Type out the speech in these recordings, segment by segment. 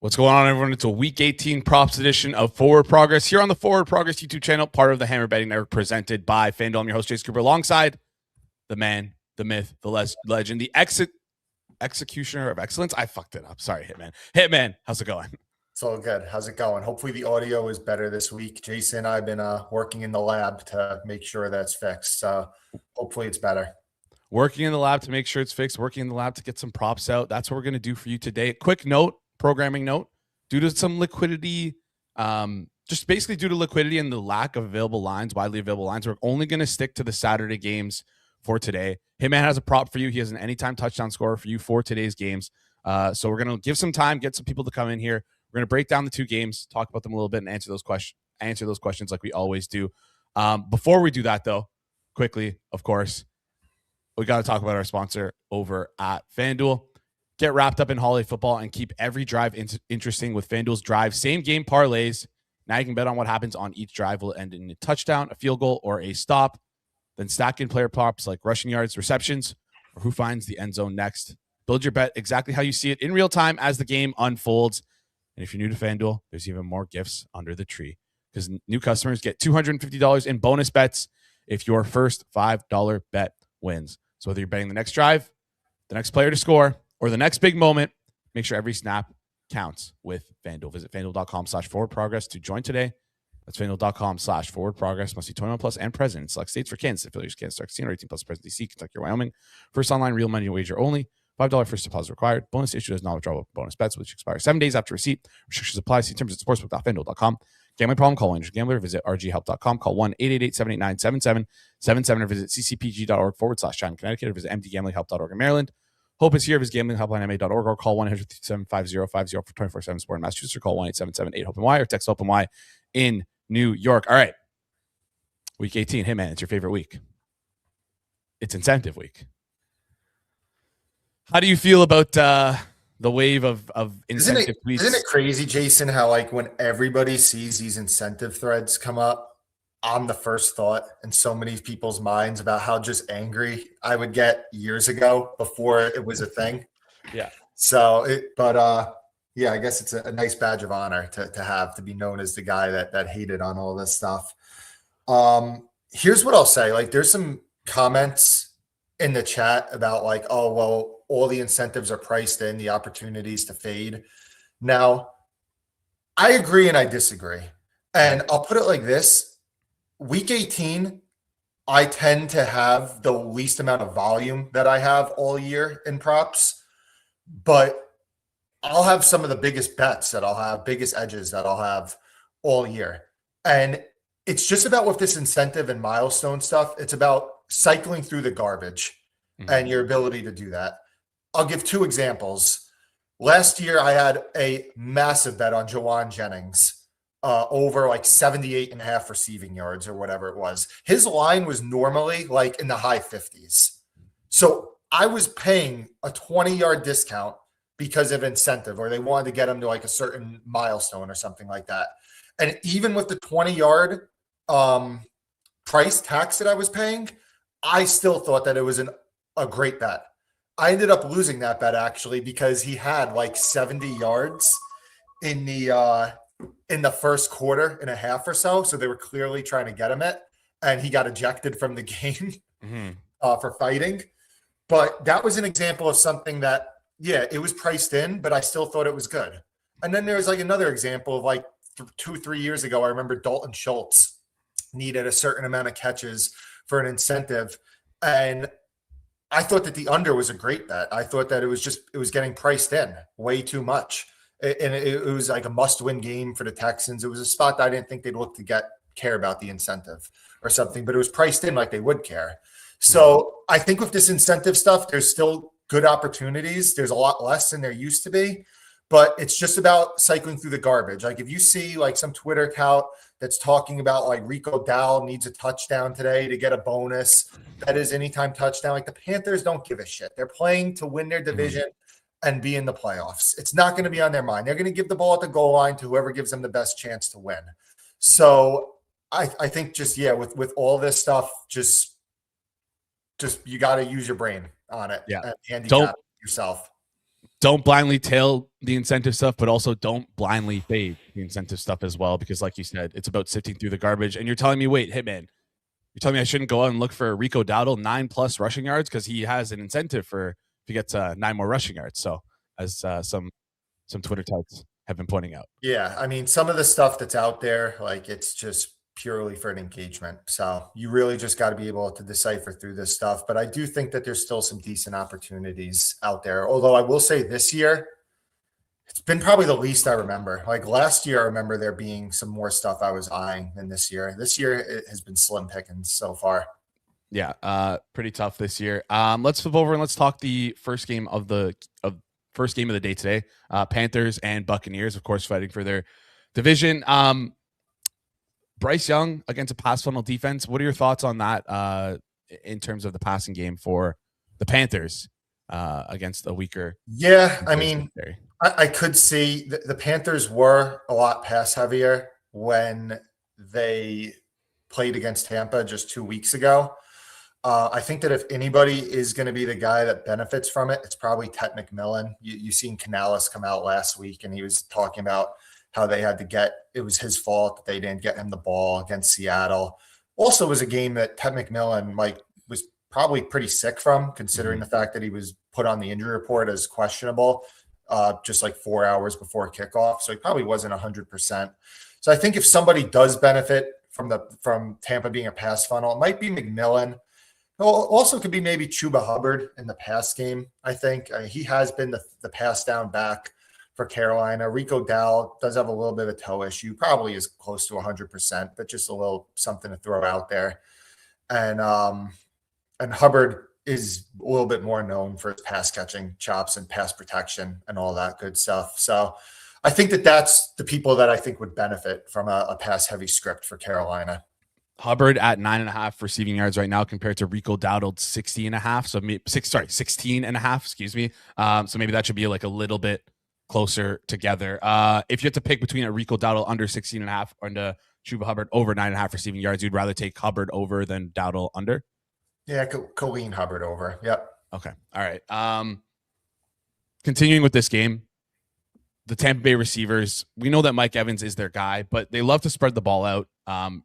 What's going on, everyone? It's a Week 18 props edition of Forward Progress here on the Forward Progress YouTube channel, part of the Hammer Betting Network, presented by FanDuel. I'm your host, Jason Cooper, alongside the man, the myth, the legend, the executioner of excellence. I fucked it up. Sorry, Hitman. Hitman, how's it going? It's all good. How's it going? Hopefully the audio is better this week. Jason, I've been working in the lab to make sure that's fixed. So hopefully it's better. Working in the lab to make sure it's fixed, working in the lab to get some props out. That's what we're going to do for you today. Quick note, programming note, due to some liquidity, just basically due to liquidity and the lack of available lines, widely available lines, we're only going to stick to the Saturday games for today. Hitman has a prop for you. He has an anytime touchdown scorer for you for today's games. So we're going to give some time, get some people to come in here. We're going to break down the two games, talk about them a little bit, and answer those questions like we always do. Before we do that, though, quickly, of course, we got to talk about our sponsor over at FanDuel. Get wrapped up in holiday football and keep every drive interesting with FanDuel's Drive same-game parlays. Now you can bet on what happens on each drive will end in a touchdown, a field goal, or a stop. Then stack in player props like rushing yards, receptions, or who finds the end zone next. Build your bet exactly how you see it in real time as the game unfolds. And if you're new to FanDuel, there's even more gifts under the tree because new customers get $250 in bonus bets if your first $5 bet wins. So whether you're betting the next drive, the next player to score, or the next big moment, make sure every snap counts with FanDuel. Visit FanDuel.com/forwardprogress to join today. That's FanDuel.com/forwardprogress. Must be 21 plus and present in select states. For Kansas, affiliates, Kansas, 16 or 18 plus, present DC, Kentucky, or Wyoming. First online real money wager only. $5 first deposit required. Bonus issued as non-withdrawable bonus bets, which expire 7 days after receipt. Restrictions apply. See terms at sportsbook.fanduel.com. Gambling problem? Call 1-800-GAMBLER. Visit rghelp.com. Call 1-888-789-7777 or visit ccpg.org/China, Connecticut, or visit mdgamblinghelp.org in Maryland. Hope is here. Visit gamblinghelplinema.org or call 1-800-375-5050 for 24/7 support in Massachusetts, or call 1-877-8-HOPE-NY or text HOPE-NY in New York. All right. Week 18. Hey, man, it's your favorite week. It's incentive week. How do you feel about the wave of incentive tweets? Isn't it crazy, Jason, how like when everybody sees these incentive threads come up, I'm the first thought in so many people's minds about how just angry I would get years ago before it was a thing. Yeah. So, yeah, I guess it's a nice badge of honor to have, to be known as the guy that hated on all this stuff. Here's what I'll say. Like, there's some comments in the chat about like, oh, well, all the incentives are priced in, the opportunities to fade. Now, I agree and I disagree. And I'll put it like this. Week 18, I tend to have the least amount of volume that I have all year in props, but I'll have some of the biggest bets that I'll have, biggest edges that I'll have all year. And it's just about with this incentive and milestone stuff, it's about cycling through the garbage and your ability to do that. I'll give two examples. Last year, I had a massive bet on Jawan Jennings. Over like 78.5 receiving yards or whatever it was. His line was normally like in the high 50s. So I was paying a 20-yard discount because of incentive, or they wanted to get him to like a certain milestone or something like that. And even with the 20-yard price tax that I was paying, I still thought that it was a great bet. I ended up losing that bet actually because he had like 70 yards in the first quarter and a half or so. So they were clearly trying to get him it, and he got ejected from the game for fighting. But that was an example of something that, yeah, it was priced in, but I still thought it was good. And then there was like another example of like 2-3 years ago. I remember Dalton Schultz needed a certain amount of catches for an incentive. And I thought that the under was a great bet. I thought that it was getting priced in way too much. And it was like a must-win game for the Texans. It was a spot that I didn't think they'd look to care about the incentive or something, but it was priced in like they would care. So I think with this incentive stuff, there's still good opportunities. There's a lot less than there used to be, but it's just about cycling through the garbage. Like if you see like some Twitter account that's talking about like Rico Dowd needs a touchdown today to get a bonus, that is anytime touchdown. Like the Panthers don't give a shit. They're playing to win their division and be in the playoffs. It's not going to be on their mind. They're going to give the ball at the goal line to whoever gives them the best chance to win. So I think just, yeah, with all this stuff, just you got to use your brain on it. Yeah. And handicap yourself. don't blindly tail the incentive stuff, but also don't blindly fade the incentive stuff as well, because like you said, it's about sifting through the garbage. And you're telling me, wait, Hitman, you're telling me I shouldn't go out and look for Rico Dowdle 9+ rushing yards because he has an incentive for if he gets 9 more rushing yards. So as some Twitter types have been pointing out. Yeah, I mean, some of the stuff that's out there, like it's just purely for an engagement. So you really just got to be able to decipher through this stuff. But I do think that there's still some decent opportunities out there. Although I will say this year, it's been probably the least I remember. Like last year, I remember there being some more stuff I was eyeing than this year. This year, it has been slim pickings so far. Yeah, pretty tough this year. Let's flip over and let's talk the first game of the day today. Panthers and Buccaneers, of course, fighting for their division. Bryce Young against a pass funnel defense. What are your thoughts on that in terms of the passing game for the Panthers against a weaker? Yeah, I mean, I could see the Panthers were a lot pass heavier when they played against Tampa just 2 weeks ago. I think that if anybody is going to be the guy that benefits from it, it's probably Ted McMillan. You've seen Canales come out last week, and he was talking about how they had to it was his fault that they didn't get him the ball against Seattle. Also was a game that Ted McMillan was probably pretty sick from, considering the fact that he was put on the injury report as questionable just like 4 hours before kickoff. So he probably wasn't 100%. So I think if somebody does benefit from Tampa being a pass funnel, it might be McMillan. Also could be maybe Chuba Hubbard in the pass game, I think. He has been the pass down back for Carolina. Rico Dowdle does have a little bit of a toe issue, probably is close to 100%, but just a little something to throw out there. And Hubbard is a little bit more known for his pass catching chops and pass protection and all that good stuff. So I think that's the people that I think would benefit from a pass heavy script for Carolina. Hubbard at 9.5 receiving yards right now compared to Rico Dowdle 60.5. So 16.5, excuse me. So maybe that should be like a little bit closer together. If you have to pick between a Rico Dowdle under 16.5 and a Chuba Hubbard over 9.5 receiving yards, you'd rather take Hubbard over than Dowdle under? Yeah, Colleen Hubbard over. Yep. Okay. All right. Continuing with this game, the Tampa Bay receivers, we know that Mike Evans is their guy, but they love to spread the ball out,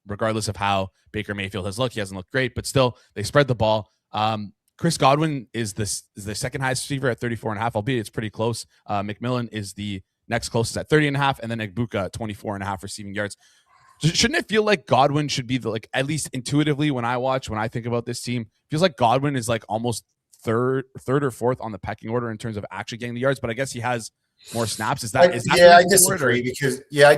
regardless of how Baker Mayfield has looked. He hasn't looked great, but still they spread the ball. Chris Godwin is the second highest receiver at 34.5, albeit it's pretty close. McMillan is the next closest at 30.5, and then Egbuka at 24.5 receiving yards. Shouldn't it feel like Godwin should be at least intuitively when I think about this team, feels like Godwin is like almost third or fourth on the pecking order in terms of actually getting the yards, but I guess he has more snaps. Is that I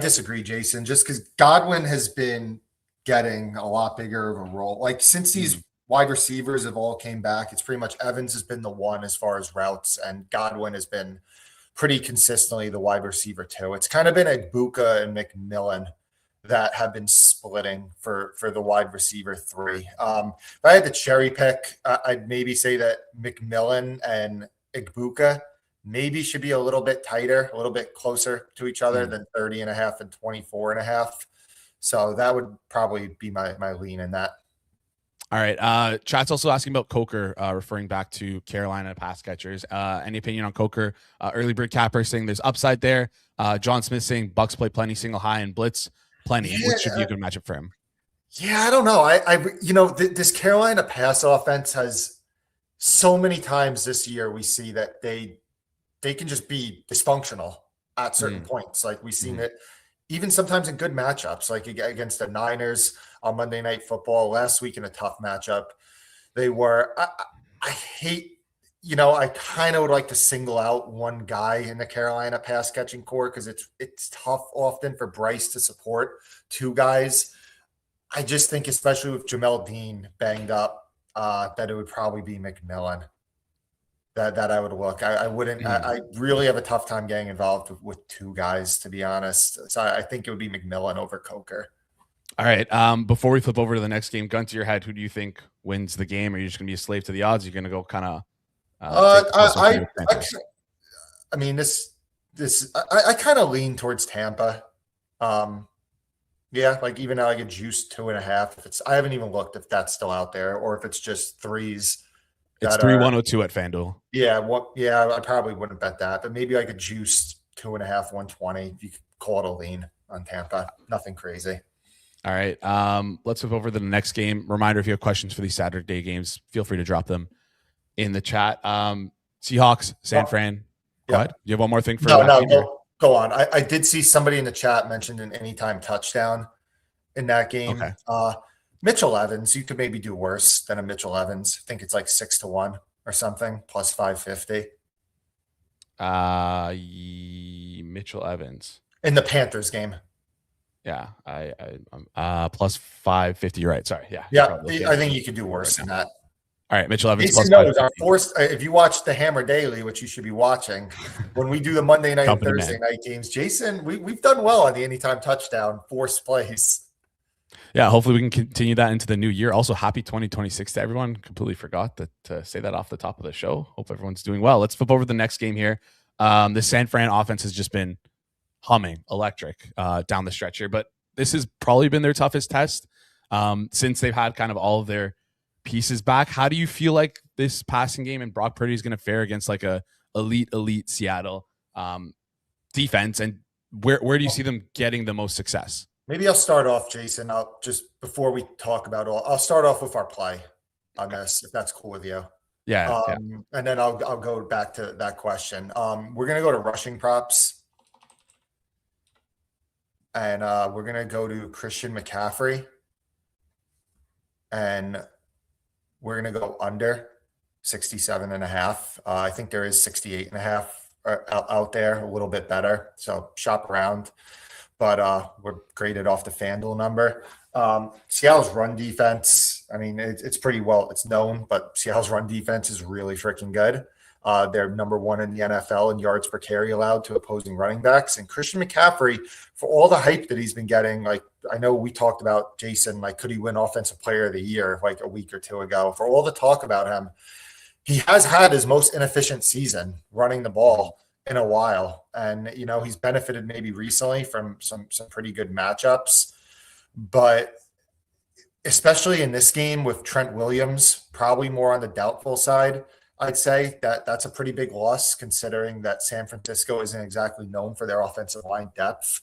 disagree, Jason, just because Godwin has been getting a lot bigger of a role. Like since these wide receivers have all came back, it's pretty much Evans has been the one as far as routes, and Godwin has been pretty consistently the wide receiver too. It's kind of been Egbuka and McMillan that have been splitting for the wide receiver 3. If I had to cherry pick, I'd maybe say that McMillan and Egbuka maybe should be a little bit tighter, a little bit closer to each other than 30.5 and 24.5. So that would probably be my lean in that. All right. Chat's also asking about Coker, referring back to Carolina pass catchers. Any opinion on Coker? Early bird capper saying there's upside there. John Smith saying Bucks play plenty single high and blitz plenty. Yeah, which should be a good matchup for him. Yeah, I don't know. This Carolina pass offense has so many times this year we see that they can just be dysfunctional at certain points. Like we've seen it even sometimes in good matchups, like against the Niners on Monday Night Football last week in a tough matchup. They were, I hate, I kind of would like to single out one guy in the Carolina pass catching core because it's tough often for Bryce to support two guys. I just think, especially with Jamel Dean banged up, that it would probably be McMillan that I would look. I wouldn't. I really have a tough time getting involved with two guys, to be honest. So I think it would be McMillan over Coker. All right. Before we flip over to the next game, gun to your head, who do you think wins the game? Are you just going to be a slave to the odds? You're going to go kind of. I mean, I kind of lean towards Tampa. Yeah, like even now I get juiced 2.5. I haven't even looked if that's still out there or if it's just threes. It's that 3,102 at FanDuel. Yeah, I probably wouldn't bet that, but maybe I could juice 2.5, 120. You could call it a lean on Tampa. Nothing crazy. All right. Let's move over to the next game. Reminder, if you have questions for these Saturday games, feel free to drop them in the chat. Seahawks, San Fran. Go ahead. You have one more thing for that game? Go on. I did see somebody in the chat mentioned an anytime touchdown in that game. Okay. Mitchell Evans, you could maybe do worse than a Mitchell Evans. I think it's like 6-1 or something, plus 550. Mitchell Evans in the Panthers game. Yeah, I plus 550. You're right. Sorry. Yeah. I think you could do worse than that. All right, Mitchell Evans. Jason knows our if you watch the Hammer Daily, which you should be watching, when we do the Monday night and Thursday night games, Jason, we've done well on the anytime touchdown, forced plays. Yeah, hopefully we can continue that into the new year. Also, happy 2026 to everyone. Completely forgot to say that off the top of the show. Hope everyone's doing well. Let's flip over to the next game here. The San Fran offense has just been humming, electric down the stretch here, but this has probably been their toughest test since they've had kind of all of their pieces back. How do you feel like this passing game and Brock Purdy is going to fare against like a elite Seattle defense, and where do you see them getting the most success? Maybe I'll start off, Jason. Before we talk about I'll start off with our play on this, if that's cool with you. Yeah. And then I'll go back to that question. We're gonna go to rushing props, and we're gonna go to Christian McCaffrey, and we're gonna go under 67.5. I think there is 68.5 out there, a little bit better. So shop around. But we're graded off the FanDuel number. Seattle's run defense, I mean, it's pretty well, it's known, but Seattle's run defense is really freaking good. They're number one in the NFL in yards per carry allowed to opposing running backs. And Christian McCaffrey, for all the hype that he's been getting, like I know we talked about Jason, like could he win Offensive Player of the Year like a week or two ago? For all the talk about him, he has had his most inefficient season running the ball in a while. And, you know, he's benefited maybe recently from some pretty good matchups, but especially in this game with Trent Williams, probably more on the doubtful side, I'd say that's a pretty big loss considering that San Francisco isn't exactly known for their offensive line depth.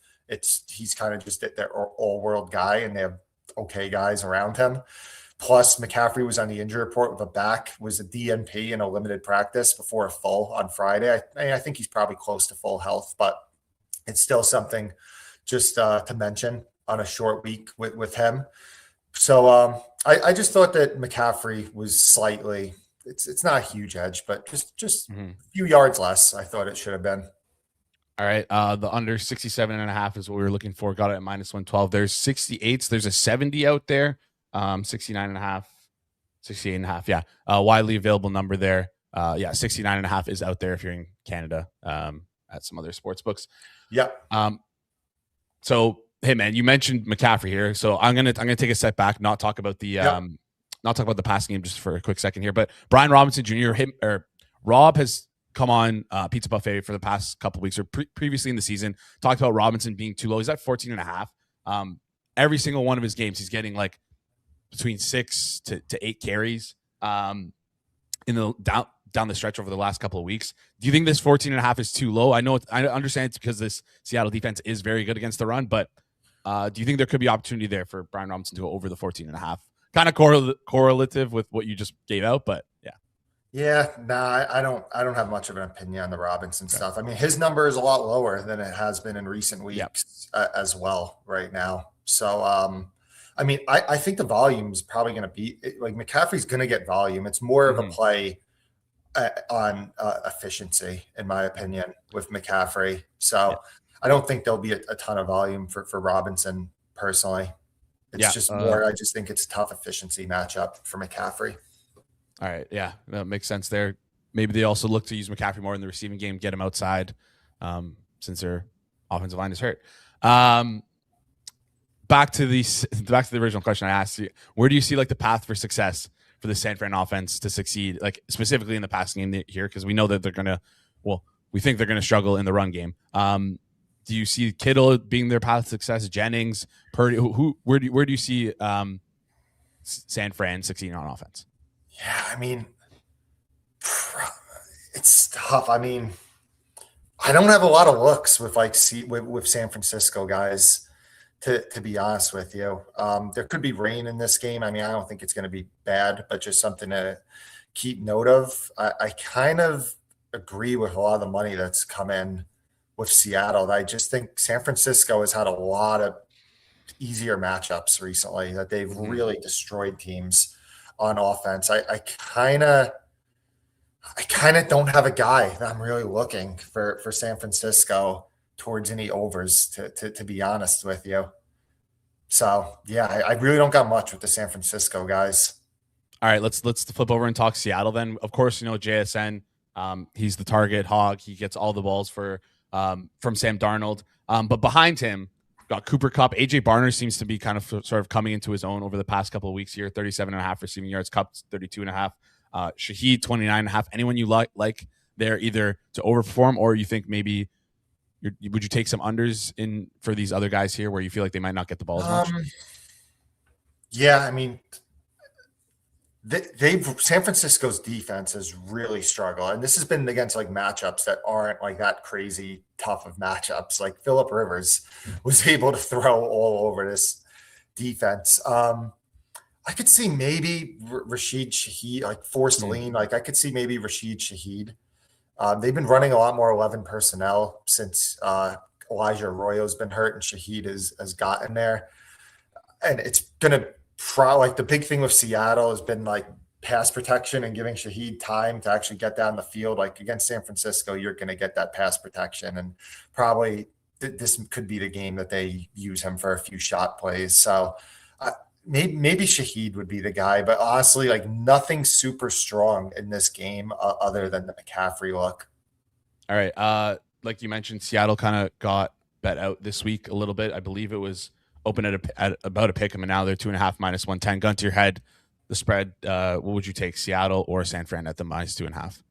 He's kind of just their all-world guy, and they have okay guys around him. Plus, McCaffrey was on the injury report with a back, was a DNP in a limited practice before a full on Friday. I think he's probably close to full health, but it's still something just to mention on a short week with him. So I just thought that McCaffrey was slightly, it's not a huge edge, but just a few yards less, I thought it should have been. All right. The under 67.5 is what we were looking for. Got it at minus 112. There's 68s. There's a 70 out there. 69.5, 68.5. Yeah. Widely available number there. 69.5 is out there if you're in Canada at some other sports books. Yeah. So, hey man, you mentioned McCaffrey here. So I'm gonna take a step back, not talk about the passing game just for a quick second here. But Brian Robinson Jr. Rob has come on Pizza Buffet for the past couple of weeks or previously in the season, talked about Robinson being too low. He's at 14.5. Every single one of his games, he's getting like between 6 to 8 carries in the down the stretch over the last couple of weeks. Do you think this 14.5 is too low? I understand it's because this Seattle defense is very good against the run, but do you think there could be opportunity there for Brian Robinson to go over the 14.5? Kind of correlative with what you just gave out, but yeah. Yeah, I don't have much of an opinion on the Robinson stuff. I mean, his number is a lot lower than it has been in recent weeks as well right now. So, I mean, I think the volume is probably going to be like McCaffrey's going to get volume. It's more of a play on efficiency, in my opinion, with McCaffrey. So I don't think there'll be a ton of volume for Robinson personally. It's just more, I just think it's a tough efficiency matchup for McCaffrey. All right. Yeah, that makes sense there. Maybe they also look to use McCaffrey more in the receiving game, get him outside since their offensive line is hurt. Back to the original question I asked you. Where do you see like the path for success for the San Fran offense to succeed, like specifically in the passing game here? Because we know that we think they're going to struggle in the run game. Do you see Kittle being their path to success? Jennings, Purdy, where do you see San Fran succeeding on offense? Yeah, I mean, it's tough. I mean, I don't have a lot of looks with with San Francisco guys, to be honest with you. There could be rain in this game. I mean, I don't think it's going to be bad, but just something to keep note of. I kind of agree with a lot of the money that's come in with Seattle. I just think San Francisco has had a lot of easier matchups recently, that they've really destroyed teams on offense. I kind of don't have a guy that I'm really looking for San Francisco towards any overs, to be honest with you. So yeah, I really don't got much with the San Francisco guys. All right, let's flip over and talk Seattle then. Of course, JSN. He's the target hog. He gets all the balls from Sam Darnold. But behind him, got Cooper Kupp. AJ Barner seems to be kind of sort of coming into his own over the past couple of weeks here. 37.5 receiving yards. Kupp 32.5. Shaheed 29.5. Anyone you like there, either to overperform, or you think maybe would you take some unders in for these other guys here where you feel like they might not get the ball as much? Yeah, I mean, San Francisco's defense has really struggled, and this has been against like matchups that aren't like that crazy tough of matchups. Like Phillip Rivers was able to throw all over this defense. I could see maybe Rashid Shaheed, like forced lean. Like I could see maybe Rashid Shaheed. They've been running a lot more 11 personnel since Elijah Arroyo's been hurt and Shaheed has gotten there. And it's going to like the big thing with Seattle has been like pass protection and giving Shaheed time to actually get down the field. Like against San Francisco, you're going to get that pass protection, and probably this could be the game that they use him for a few shot plays. So maybe Shaheed would be the guy, but honestly, like nothing super strong in this game other than the McCaffrey look. All right. Like you mentioned, Seattle kind of got bet out this week a little bit. I believe it was open at about a pick 'em, and now they're 2.5 -110. Gun to your head, the spread. What would you take, Seattle or San Fran at the -2.5?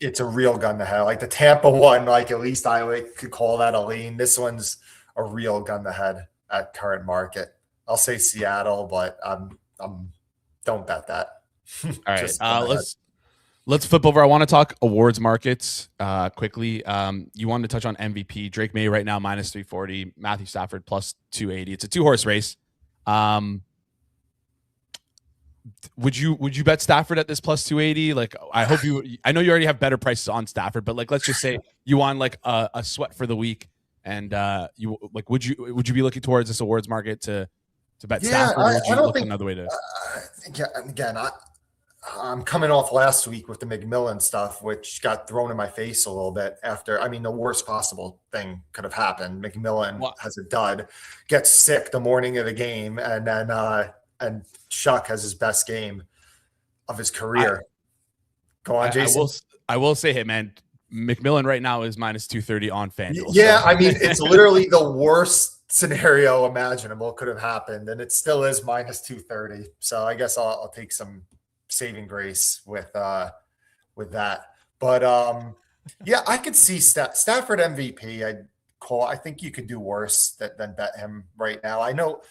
It's a real gun to head. Like the Tampa one, like at least I could call that a lean. This one's a real gun to head at current market. I'll say Seattle, but don't bet that. All right, let's flip over. I want to talk awards markets quickly. You wanted to touch on MVP. Drake May right now -340. Matthew Stafford +280. It's a 2-horse race. Would you bet Stafford at this +280? Like, I hope you. I know you already have better prices on Stafford, but like, let's just say you want like a sweat for the week, and you like, would you be looking towards this awards market to bet Stafford? Or would you look another way to? Again, I'm coming off last week with the McMillan stuff, which got thrown in my face a little bit after. I mean, the worst possible thing could have happened. McMillan has a dud, gets sick the morning of the game, and then and Shuck has his best game of his career. Go on, Jason. I will say, hey man, McMillan right now is -230 on FanDuel. Yeah, so. I mean, it's literally the worst scenario imaginable could have happened, and it still is -230. So I guess I'll take some saving grace with that. But yeah, I could see Stafford MVP. I think you could do worse than bet him right now. I know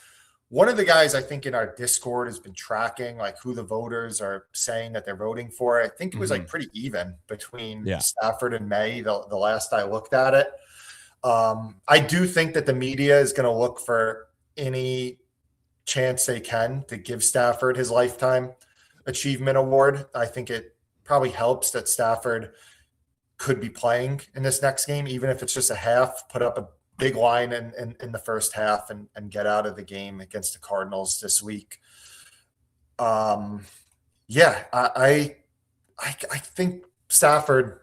one of the guys I think in our Discord has been tracking like who the voters are saying that they're voting for. I think it was like pretty even between Stafford and May the last I looked at it. I do think that the media is going to look for any chance they can to give Stafford his lifetime achievement award. I think it probably helps that Stafford could be playing in this next game, even if it's just a half, put up a big line in the first half and get out of the game against the Cardinals this week. Yeah, I think Stafford,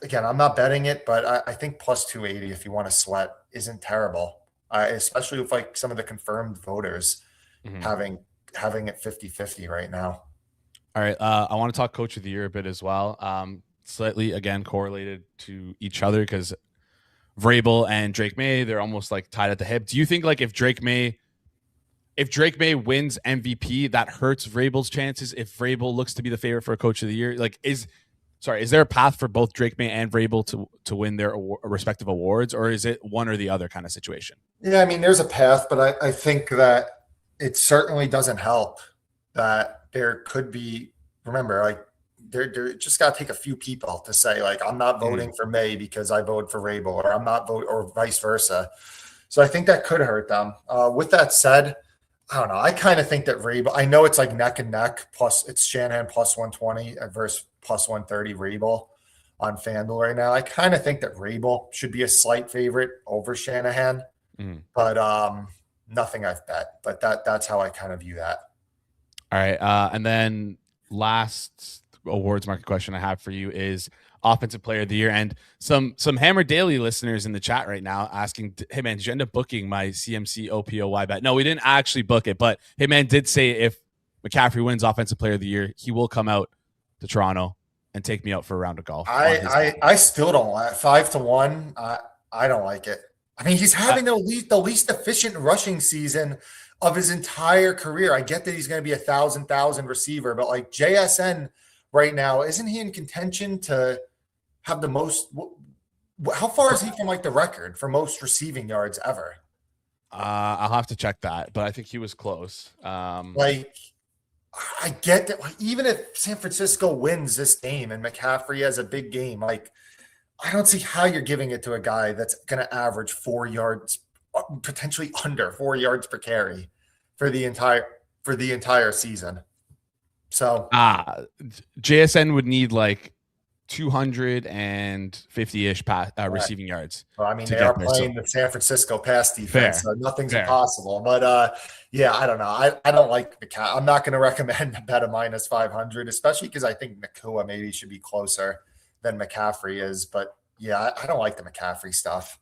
again, I'm not betting it, but I think +280 if you want to sweat isn't terrible, especially with like some of the confirmed voters having it 50-50 right now. All right. I want to talk coach of the year a bit as well. Slightly, again, correlated to each other because Vrabel and Drake May, they're almost like tied at the hip. Do you think like if Drake May wins MVP, that hurts Vrabel's chances? If Vrabel looks to be the favorite for a coach of the year, like is there a path for both Drake May and Vrabel to win their respective awards, or is it one or the other kind of situation? Yeah, I mean, there's a path, but I think that it certainly doesn't help that there could be, remember, like they're just got to take a few people to say, like, I'm not voting for May because I voted for Rabel, or I'm not vote, or vice versa. So I think that could hurt them. With that said, I don't know. I kind of think that Rabel, I know it's like neck and neck, plus it's Shanahan plus 120 versus plus 130 Rabel on FanDuel right now. I kind of think that Rabel should be a slight favorite over Shanahan, but nothing I've bet. But that's how I kind of view that. All right. And then last awards market question I have for you is offensive player of the year. And some Hammer Daily listeners in the chat right now asking, hey man, did you end up booking my CMC OPOY bet? No, we didn't actually book it, but hey man did say if McCaffrey wins offensive player of the year, he will come out to Toronto and take me out for a round of golf. I still don't like 5-1. I don't like it. I mean, he's having the least efficient rushing season of his entire career. I get that he's going to be a 1,000 receiver, but like JSN right now, isn't he in contention to have the most? How far is he from like the record for most receiving yards ever? I'll have to check that, but I think he was close. Like, I get that. Like, even if San Francisco wins this game and McCaffrey has a big game, like, I don't see how you're giving it to a guy that's going to average 4 yards, potentially under 4 yards per carry for the entire season. So JSN would need like 250-ish receiving yards. Well, I mean, they are playing the San Francisco pass defense, so nothing's impossible. But yeah, I don't know. I don't like McCaffrey. I'm not going to recommend a bet of minus 500, especially because I think Nakua maybe should be closer than McCaffrey is. But yeah, I don't like the McCaffrey stuff.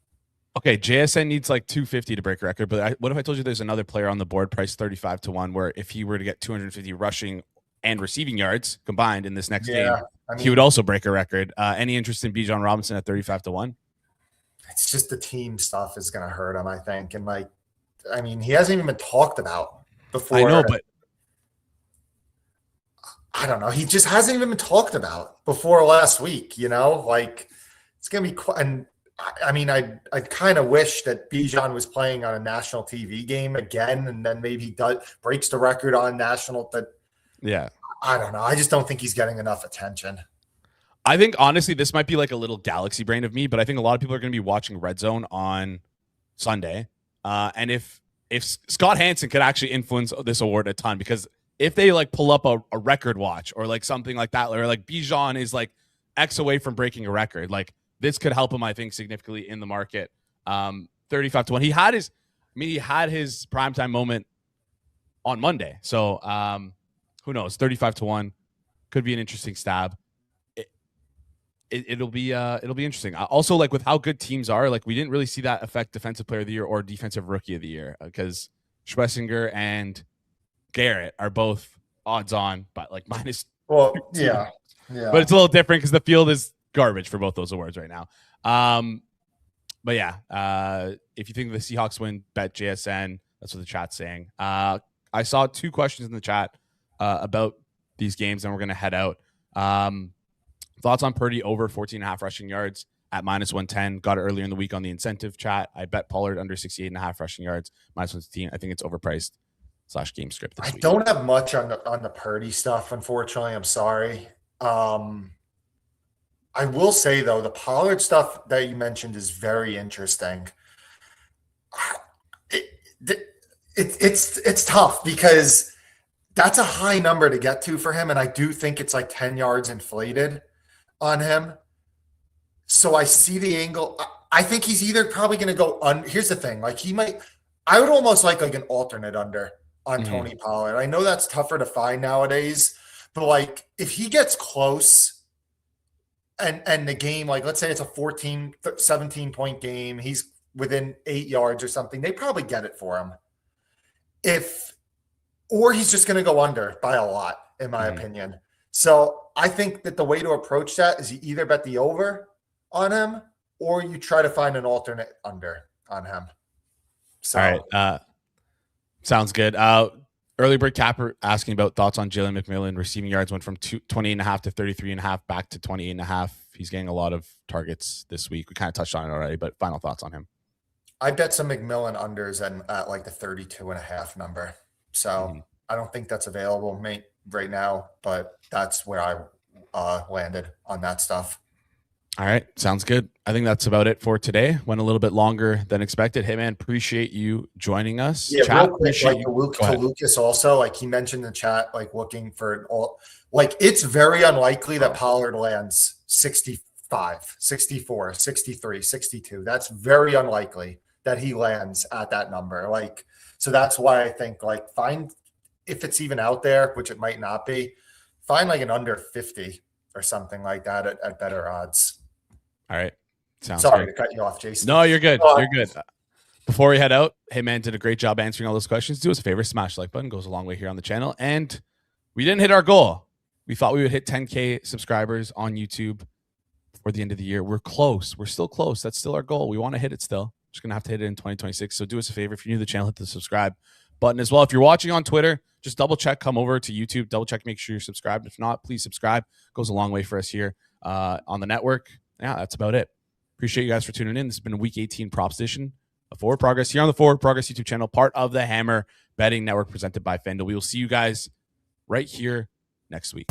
Okay, JSN needs like 250 to break a record. But what if I told you there's another player on the board priced 35-1, where if he were to get 250 rushing and receiving yards combined in this next game, he would also break a record. Any interest in Bijan Robinson at 35-1? It's just the team stuff is going to hurt him, I think. And like, I mean, he hasn't even been talked about before. I know, but I don't know. He just hasn't even been talked about before last week, you know? Like, it's going to be quite, and I mean, I kind of wish that Bijan was playing on a national TV game again, and then maybe he breaks the record on national, but yeah, I don't know. I just don't think he's getting enough attention. I think, honestly, this might be like a little galaxy brain of me, but I think a lot of people are going to be watching Red Zone on Sunday. And if Scott Hansen could actually influence this award a ton, because if they like pull up a record watch or like something like that, or like Bijan is like X away from breaking a record, like this could help him, I think, significantly in the market. 35-1. He had his primetime moment on Monday. So who knows? 35-1 could be an interesting stab. It'll be interesting. Also, like with how good teams are, like we didn't really see that affect defensive player of the year or defensive rookie of the year, because Schlesinger and Garrett are both odds on, but like minus. Well, yeah. But it's a little different because the field is garbage for both those awards right now. But yeah, if you think the Seahawks win, bet JSN. That's what the chat's saying. I saw 2 questions in the chat about these games, and we're gonna head out. Thoughts on Purdy over 14.5 rushing yards at minus 110. Got it earlier in the week on the incentive chat. I bet Pollard under 68.5 rushing yards, minus 115. I think it's overpriced / game script. I don't have much on the Purdy stuff, unfortunately. I'm sorry. I will say, though, the Pollard stuff that you mentioned is very interesting. It's tough because that's a high number to get to for him, and I do think it's like 10 yards inflated on him. So I see the angle. I think he's either probably going to go on. Here's the thing. Like I would almost like an alternate under on Tony Pollard. I know that's tougher to find nowadays, but like if he gets close and the game, like let's say it's a 14, 17 point game, he's within 8 yards or something, they probably get it for him. Or he's just going to go under by a lot, in my opinion. So I think that the way to approach that is you either bet the over on him or you try to find an alternate under on him. So, all right. Sounds good. Early bird capper asking about thoughts on Jalen McMillan. Receiving yards went from 28.5 to 33.5 back to 28.5. He's getting a lot of targets this week. We kind of touched on it already, but final thoughts on him. I bet some McMillan unders at like the 32.5 number. So I don't think that's available right now, but that's where landed on that stuff. All right. Sounds good. I think that's about it for today. Went a little bit longer than expected. Hey, man, appreciate you joining us. Yeah, chat, real quick, like to Lucas also, like he mentioned in the chat, like looking for all, like it's very unlikely that Pollard lands 65, 64, 63, 62. That's very unlikely that he lands at that number. Like, so that's why I think like find, if it's even out there, which it might not be, find like an under 50 or something like that at better odds. All right. Sounds Sorry good. to cut you off, Jason. No, you're good. You're good. Before we head out, hey man, did a great job answering all those questions. Do us a favor, smash the like button. Goes a long way here on the channel. And we didn't hit our goal. We thought we would hit 10K subscribers on YouTube before the end of the year. We're close. We're still close. That's still our goal. We want to hit it still. Just going to have to hit it in 2026. So do us a favor. If you're new to the channel, hit the subscribe button as well. If you're watching on Twitter, just double check, come over to YouTube, double check, make sure you're subscribed. If not, please subscribe. Goes a long way for us here on the network. Yeah, that's about it. Appreciate you guys for tuning in. This has been a Week 18 Props edition of Forward Progress here on the Forward Progress YouTube channel, part of the Hammer Betting Network presented by FanDuel. We will see you guys right here next week.